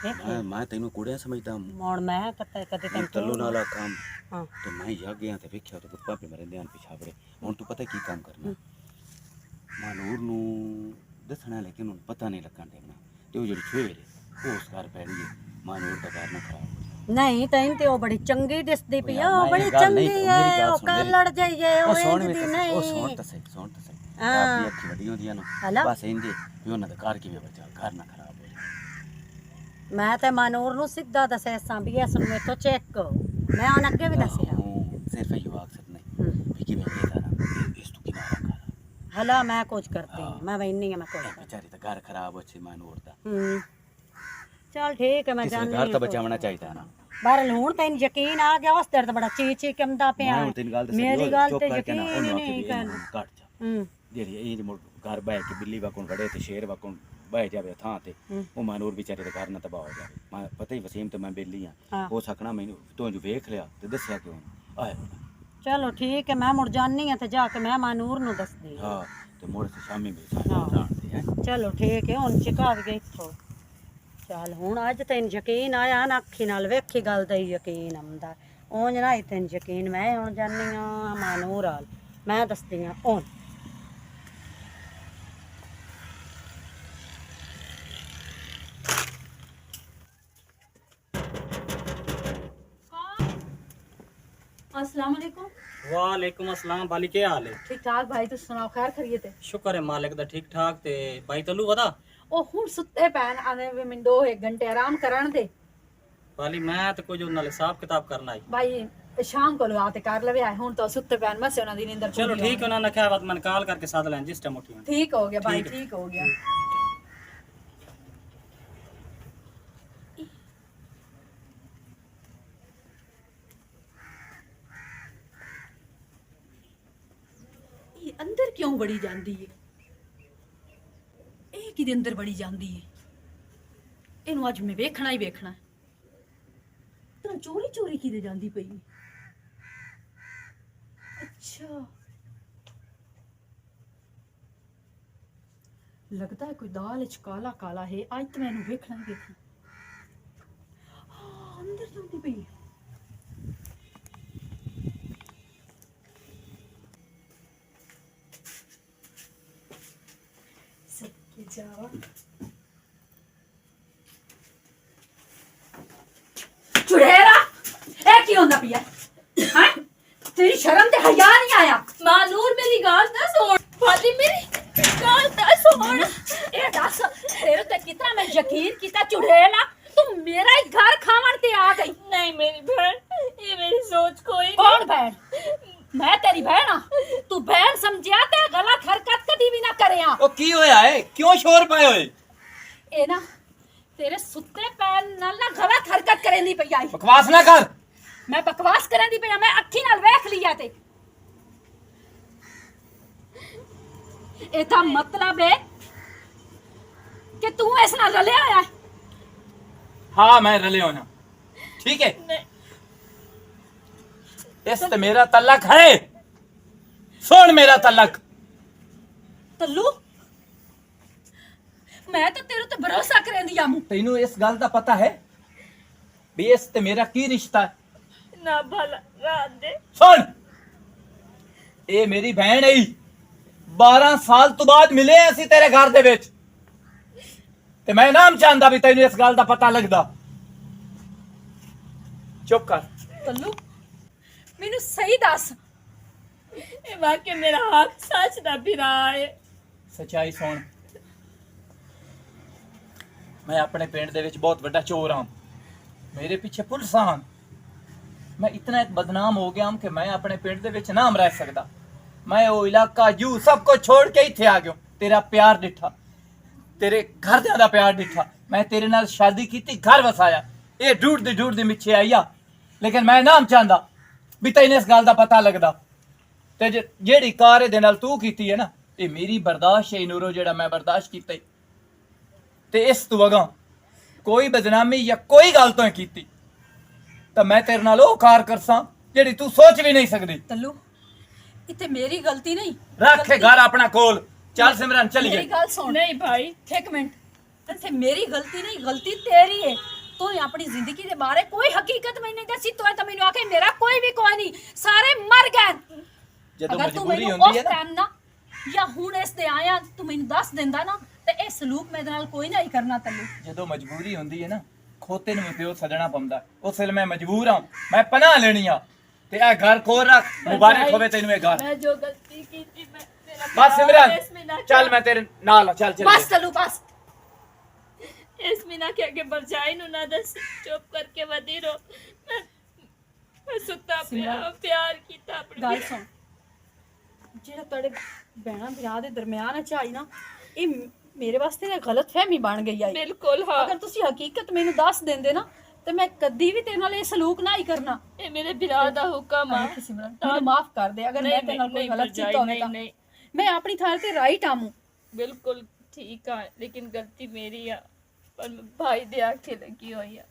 ਵੇਖ मैं तेनू कुड़िया समझदा हूं, ਹੁਣ ਮੈਂ ਕਦੇ ਕਦੇ ਤੈਨੂੰ तल्लू नाल काम ਹਾਂ ਤੇ ਮੈਂ ਜਾ ਗਿਆ ਤੇ ਵੇਖਿਆ ਤੇ ਭਾਪੇ ਮੇਰੇ ਧਿਆਨ ਪਿਛਾਵੜੇ। ਹੁਣ ਤੂੰ ਪਤਾ ਕੀ ਕੰਮ ਕਰਨਾ, ਮਾਨੂਰ ਨੂੰ ਦੱਸਣਾ ਲੇਕਿਨ ਉਹਨੂੰ ਪਤਾ ਨਹੀਂ ਲੱਗਣ ਦੇਣਾ ਤੇ ਉਹ ਜਿਹੜੀ ਛੇੜ ਉਹ ਉਸ ਘਰ ਪੈ ਗਈ ਮਾਨੂਰ ਦਾ ਘਰ ਨਾ ਖਰਾਬ। ਨਹੀਂ ਤੈਨੂੰ ਤੇ ਉਹ ਬੜੀ ਚੰਗੀ ਦਿਸਦੀ ਪਈ ਆ, ਮੈਂ ਉਹ ਇਹ ਬੜੀ ਗੱਲ ਨਹੀਂ- ਚੰਗੀ ਮੇਰੀ ਹੈ, ਗੱਲ ਉਹ ਸੁਣ, ਕਰ ਮੇਰੀ- ਲੜ ਜਾਈਏ ਉਹ ਉਹ ਸੁਣ ਇੰਜ ਵੀ ਦੀ ਉਹ ਸੁਣ ਨਹੀਂ। ਤਾਂ ਸਹੀ, ਸੁਣ ਤਾਂ ਸਹੀ। ਹਾਂ। ਆਪਣੀ ਅੱਖੀ ਵੱਡੀ ਹੁੰਦੀਆਂ ਨਾ ਹਲਾ। ਬਸ ਇੰਦੇ ਵੀ ਉਹਨਾਂ ਦਾ ਘਰ ਕਿਵੇਂ ਬਚਾ, ਘਰ ਨਾ ਖਰਾਬ ਹੋ ਜਾਏ। ਮੈਂ ਤੇ ਮਾਨੂਰ ਨੂੰ ਸਿੱਧਾ ਦੱਸਿਆ ਸਾਂ ਵੀ ਇਸ ਨੂੰ ਮੇਥੋਂ ਚੈੱਕ, ਮੈਂ ਉਹਨ ਅੱਗੇ ਵੀ ਦੱਸਿਆ। ਸਿਰਫ ਇਹ ਆਖ ਸਕਨੇ ਵੀ ਕਿਵੇਂ ਇਹ ਕਰਾਂ ਇਸ ਤੋਂ ਕਿਨਾਰਾ ਕਰ। ਹਲਾ ਮੈਂ ਕੁਝ ਕਰਦੀ ਮੈਂ ਵੈਨੀ ਆ ਮੈਂ ਕੁਝ ਵਿਚਾਰੀ ਦਾ ਘਰ ਖਰਾਬ ਹੋਛੇ ਮਾਨੂਰ ਦਾ। ਚੱਲ ਠੀਕ ਹੈ ਮੈਂ ਕਿਸੇ ਦਾ ਜਾਣੀ ਘਰ ਤਾਂ ਬਚਾਉਣਾ ਚਾਹੀਦਾ ਨਾ। ਬਾਹਰ ਹੁਣ ਤੈਨੂੰ ਯਕੀਨ ਆ ਗਿਆ ਉਸ ਤੇ ਬੜਾ ਚੀਚੀ ਕੰਦਾ ਪਿਆ। ਮੈਂ ਹੁਣ ਤੈਨੂੰ ਗੱਲ ਦੱਸੀ, ਮੇਰੀ ਗੱਲ ਚੁੱਪ ਤੇ ਕਰਕੇ ਨਾ ਯਕੀਨ ਉਹਨੂੰ ਨਹੀਂ ਆਖੀ ਕਰ। ਘੱਟ ਜਾ ਹੂੰ ਜਿਹੜੀ ਇਹ ਮੁੜ ਘਰ ਬਹਿ ਕੇ ਬਿੱਲੀ ਵਾਕਣ ਵੜੇ ਤੇ ਸ਼ੇਰ ਵਾਕਣ ਬਹਿ ਜਾਵੇ ਥਾਂ ਤੇ ਉਹ ਮਾਨੂਰ ਵਿਚਾਰੇ ਦਾ ਘਰ ਨਾ ਤਬਾਹ ਹੋ ਜਾਵੇ। ਮੈਂ ਪਤਾ ਹੀ ਵਸੀਮ ਤੇ ਮੈਂ ਬੇਲੀ ਆ ਹਾਂ। ਹੋ ਸਕਣਾ ਮੈਨੂੰ ਤੂੰ ਜੋ ਵੇਖ ਲਿਆ ਤੇ ਦੱਸਿਆ ਕਿਉਂ ਆਇਆ। ਚਲੋ ਠੀਕ ਹੈ ਮੈਂ ਮੁੜ ਜਾਨੀ ਆ ਤੇ ਜਾ ਕੇ ਮੈਂ ਮਾਨੂਰ ਨੂੰ ਦੱਸਦੀ ਹਾਂ। ਹਾਂ ਤੇ ਮੁੜ ਤੇ ਸ਼ਾਮੀ ਵੀ ਹਾਂ। ਜਾਣਦੇ ਹੈ। ਚਲੋ ਠੀਕ ਹੈ ਹੁਣ ਚਕਾ ਵੀ ਗਈ ਇੱਥੋਂ। ਚੱਲ ਹੁਣ ਅੱਜ ਤੈਨੂੰ ਯਕੀਨ ਆਇਆ ਨਾ, ਅੱਖੀ ਨਾਲ ਵੇਖੀ ਗੱਲ ਦਾ ਹੀ ਯਕੀਨ ਆਉਂਦਾ। ਉਂਝ ਨਾ ਤੈਨੂੰ ਯਕੀਨ ਮੈਂ ਹੁਣ ਜਾਨੀ ਆ ਮਾਨੂਰ ਹਾਲ ਮੈਂ ਦੱਸਦੀ ਆ ਹੁਣ। अस्सलाम वालेकुम। वालेकुम अस्सलाम बाली क्या हाल है? ठीक ठाक भाई, तुस सुनाओ खैर खरीद है? शुक्र है मालिक दा ठीक ठाक। ते भाई तल्लू वदा ਉਹ ਹੁਣ ਸੁੱਤੇ ਪੈਣ ਆਨੇ ਵੀ ਮੈਨੂੰ 2 ਘੰਟੇ ਆਰਾਮ ਕਰਨ ਦੇ बाली मैं तो कुछ नाल हिसाब किताब करना है। ਭਾਈ ਸ਼ਾਮ ਕੋਲ ਆ ਤੇ ਕਰ ਲਵੇ ਆਏ ਹੁਣ ਤਾਂ ਸੁੱਤੇ ਪੈਣ ਮਸੇ ਉਹਨਾਂ ਦੀ ਨੀਂਦਰ चलो पूरी ठीक है ना क्या बात, मैंने कॉल करके साथ लें जिस टाइम उठी हो। ठीक हो गया भाई, ठीक है। ठीक हो गया। ये अंदर क्यों बड़ी जाती है? ਇਹ ਕਿਦੇ ਅੰਦਰ ਬੜੀ ਜਾਂਦੀ ਹੈ? ਇਹਨੂੰ ਅੱਜ ਮੈਂ ਵੇਖਣਾ ਹੀ ਵੇਖਣਾ ਹੈ। ਤਾਂ ਚੋਰੀ ਚੋਰੀ ਕਿਦੇ ਜਾਂਦੀ ਪਈ ਹੈ? अच्छा, लगता है कोई दाल च काला काला है। आज तो मैंने देखना ही देखना। हाँ, अंदर जाती पई है। सबके जावा चुड़ैला ए की होंदा पिया हैं? तेरी शर्म ते हया नहीं आया? मानूर मेरी गाल ना सुन, फाली मेरी गाल ना सुन। ए दस तेरे ते कितना मैं यकीन किता चुड़ैला तू मेरा ही घर खावन ते आ गई। नहीं मेरी बहन, ये मेरी सोच कोई कौन बहन? मैं तेरी बहन हां। तू बहन समझिया ते गलत हरकत कदी भी ना करिया। ओ की होया है, क्यों शोर पाए होए? ए ना तेरे सुत्ते पैर नाल ना गलत हरकत करेंदी पई आई। बकवास ना कर। मैं बकवास करेंदी पई, मैं अखी नाल वेख लिया ते एदा मतलब है कि तू इस नाल रलिया होया है। हाँ मैं रले होना। ठीक है नहीं इस ते मेरा तलक है सुन मेरा तलक ਤੱਲੂ ਮੈਂ ਤਾਂ ਤੇਰੇ ਤੇ ਭਰੋਸਾ ਕਰੇਂਦੀ ਆ ਮੂੰ ਤੈਨੂੰ ਇਸ ਗੱਲ ਦਾ ਪਤਾ ਹੈ ਵੀ ਇਸ ਤੇ ਮੇਰਾ ਕੀ ਰਿਸ਼ਤਾ ਹੈ ना भला रात दे सुन ਇਹ ਮੇਰੀ ਭੈਣ ਹੈ 12 ਸਾਲ ਤੋਂ ਬਾਅਦ ਮਿਲੇ ਅਸੀਂ ਤੇਰੇ ਘਰ ਦੇ ਵਿੱਚ ਤੇ ਮੈਂ ਨਾਮ ਚਾਹੁੰਦਾ ਵੀ ਤੈਨੂੰ ਇਸ ਗੱਲ ਦਾ ਪਤਾ ਲੱਗਦਾ ਚੁੱਪ ਕਰ ਤੱਲੂ ਮੈਨੂੰ ਸਹੀ ਦੱਸ ये वाकई मेरा हाथ सच ना भी रहा है ਸਚਾਈ ਸੁਣ ਮੈਂ ਆਪਣੇ ਪਿੰਡ ਦੇ ਵਿੱਚ ਬਹੁਤ ਵੱਡਾ ਚੋਰ ਹਾਂ ਮੇਰੇ ਪਿੱਛੇ ਪੁਲਿਸ ਹਨ ਮੈਂ ਇਤਨਾ ਇੱਕ ਬਦਨਾਮ ਹੋ ਗਿਆ ਹਾਂ ਕਿ ਮੈਂ ਆਪਣੇ ਪਿੰਡ ਦੇ ਵਿੱਚ ਨਾ ਰਹਿ ਸਕਦਾ ਮੈਂ ਉਹ ਇਲਾਕਾ ਜੂ ਸਭ ਕੁਝ ਛੋੜ ਕੇ ਇੱਥੇ ਆ ਗਿਆ ਤੇਰਾ ਪਿਆਰ ਡਿੱਠਾ ਤੇਰੇ ਘਰਦਿਆਂ ਦਾ ਪਿਆਰ ਡਿੱਠਾ ਮੈਂ ਤੇਰੇ ਨਾਲ ਸ਼ਾਦੀ ਕੀਤੀ ਘਰ ਵਸਾਇਆ ਇਹ ਢੂੰਡਦੀ ਮਿੱਛੇ ਆਈਆ ਲੇਕਿਨ ਮੈਂ ਨਾਮ ਚਾਹੁੰਦਾ ਵੀ ਤੈਨੂੰ ਇਸ ਗੱਲ ਦਾ ਪਤਾ ਲੱਗਦਾ ਤੇ ਜਿਹੜੀ ਕਾਰ ਇਹਦੇ ਨਾਲ ਤੂੰ ਕੀਤੀ ਹੈ ਨਾ ਇਹ ਮੇਰੀ ਬਰਦਾਸ਼ਤ ਹੈ ਨੂਰੋ ਜਿਹੜਾ ਮੈਂ ਬਰਦਾਸ਼ਤ ਕੀਤਾ ਈ। ਤੇ ਇਸ ਤੋਂ ਅਗਾਂਹ ਕੋਈ ਬਦਨਾਮੀ ਜਾਂ ਕੋਈ ਗੱਲ ਤੋਂ ਕੀਤੀ ਤਾਂ ਮੈਂ ਤੇਰੇ ਨਾਲ ਉਹ ਕਾਰ ਕਰਸਾਂ ਜਿਹੜੀ ਤੂੰ ਸੋਚ ਵੀ ਨਹੀਂ ਸਕਦੀ ਤੱਲੂ ਇੱਥੇ ਮੇਰੀ ਗਲਤੀ ਨਹੀਂ ਰੱਖੇ ਘਰ ਆਪਣਾ ਕੋਲ ਚੱਲ ਸਿਮਰਨ ਚਲੀਏ ਮੇਰੀ ਗੱਲ ਸੁਣ नहीं भाई ਇੱਕ ਮਿੰਟ ਇੱਥੇ ਮੇਰੀ ਗਲਤੀ ਨਹੀਂ ਗਲਤੀ ਤੇਰੀ ਹੈ ਤੂੰ ਆਪਣੀ ਜ਼ਿੰਦਗੀ ਦੇ ਬਾਰੇ ਕੋਈ ਹਕੀਕਤ ਮੈਨੂੰ ਨਹੀਂ ਦੱਸੀ ਤੂੰ ਤਾਂ ਮੈਨੂੰ ਆਖੇ ਮੇਰਾ ਕੋਈ ਵੀ ਕੋਈ ਨਹੀਂ ਸਾਰੇ ਮਰ ਗਏ ਜਦੋਂ ਅਗਰ ਤੂੰ ਮਜਬੂਰੀ ਮੈਨੂੰ ਹੁੰਦੀ ਉਸ ਹੈ ਨਾ ਟਾਈਮ ਨਾ ਜਾਂ ਹੁਣ ਇਸ ਤੇ ਆਇਆ ਤੂੰ ਮੈਨੂੰ ਦੱਸ ਦਿੰਦਾ ਨਾ ਤੇ ਇਹ ਸਲੂਕ ਮੇਰੇ ਨਾਲ ਕੋਈ ਨਹੀਂ ਕਰਨਾ ਤੈਨੂੰ ਜਦੋਂ ਮਜਬੂਰੀ ਹੁੰਦੀ ਹੈ ਨਾ ਖੋਤੇ ਨੂੰ ਵੀ ਪਿਓ ਸੱਜਣਾ ਪੈਂਦਾ ਉਸ ਵੇਲੇ ਮੈਂ ਮਜਬੂਰ ਹਾਂ ਮੈਂ ਪਨਾਹ ਲੈਣੀ ਆ ਤੇ ਇਹ ਘਰ ਖੋਲ ਰੱਖ ਮੁਬਾਰਕ ਹੋਵੇ ਤੈਨੂੰ ਇਹ ਘਰ मैं जो गलती की थी मैं मेरा ਬਸ प्यार इसमें ਸਿਮਰਨ ना ਚੱਲ ਮੈਂ ਤੇਰੇ ਨਾਲ ਆ, ਚੱਲ ਚੱਲ ਬਸ ਤੱਲੂ ਬਸ इसमें ना क्या के बरजाई नु ना दस चुप करके वधी रो मैं सुता प्यार कीता अपने ਗੱਲ ਸੁਣ ਜਿਹੜਾ ਤੁਹਾਡੇ ਭੈਣਾਂ ਵਿਆਹ ਦੇ ਦਰਮਿਆਨ ਚ ਆਈ ਨਾ ਇਹ ਮੇਰੇ ਵਾਸਤੇ ਨਾ ਗਲਤ ਫਹਿਮੀ ਬਣ ਗਈ ਆਈ बिल्कुल हाँ ਅਗਰ ਤੁਸੀਂ ਹਕੀਕਤ ਮੈਨੂੰ ਦੱਸ ਦਿੰਦੇ ਨਾ ਤੇ ਮੈਂ ਕਦੀ ਵੀ ਤੇਰੇ ਨਾਲ ਇਹ ਸਲੂਕ ਨਾ ਹੀ ਕਰਨਾ ये मेरे बिरा दा हुक्म ਆਹ आ ਸਿਮਰਨ ਮੈਨੂੰ ਮਾਫ ਕਰ ਦੇ ਅਗਰ ਮੈਂ ਤੇਰੇ ਨਾਲ ਕੋਈ ਗਲਤ भरजाई, ਕੀਤਾ ਹੋਵੇ ਤਾਂ नहीं ਮੈਂ ਆਪਣੀ ਥਾਂ ਤੇ ਰਾਈਟ ਆਮੂ बिल्कुल ठीक है लेकिन गलती मेरी है पर मैं भाई दे आखे लगी हुई है